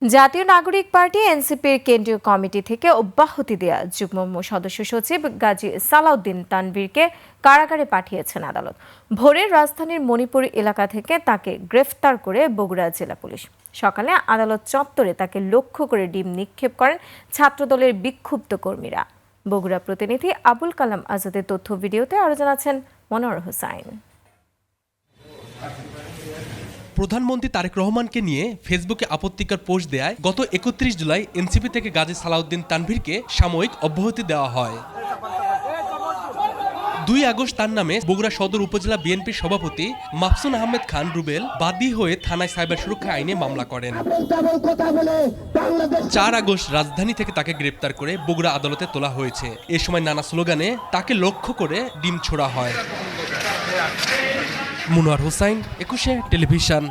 জাতীয় নাগরিক পার্টি এনসিপির কেন্দ্রীয় কমিটি থেকে অব্যাহতি দেয়া যুগ্ম সদস্য সচিব গাজী সালাউদ্দিন তানভীরকে কারাগারে পাঠিয়েছেন আদালত। ভোরে রাজধানীর মণিপুর এলাকা থেকে তাকে গ্রেফতার করে বগুড়া জেলা পুলিশ। সকালে আদালত চত্বরে তাকে লক্ষ্য করে ডিম নিক্ষেপ করেন ছাত্রদলের বিক্ষুব্ধ কর্মীরা। বগুড়া প্রতিনিধি আবুল কালাম আজাদের তথ্য ভিডিওতে আরো জানাচ্ছেন মনোয়ার হোসাইন। প্রধানমন্ত্রী তারেক রহমানকে নিয়ে ফেসবুকে আপত্তিকর পোস্ট দেয় গত ৩১ জুলাই এনসিপি থেকে গাজী সালাউদ্দিন তানভীরকে সাময়িক অব্যাহতি দেওয়া হয়। ২ আগস্ট তার নামে বগুড়া সদর উপজেলা বিএনপির সভাপতি মাহসুন আহমেদ খান রুবেল বাদী হয়ে থানায় সাইবার সুরক্ষা আইনে মামলা করেন। ৪ আগস্ট রাজধানী থেকে তাকে গ্রেপ্তার করে বগুড়া আদালতে তোলা হয়েছে। এ সময় নানা স্লোগানে তাকে লক্ষ্য করে ডিম ছোড়া হয়। মনোয়ার হোসাইন, ২১ টেলিভিশন।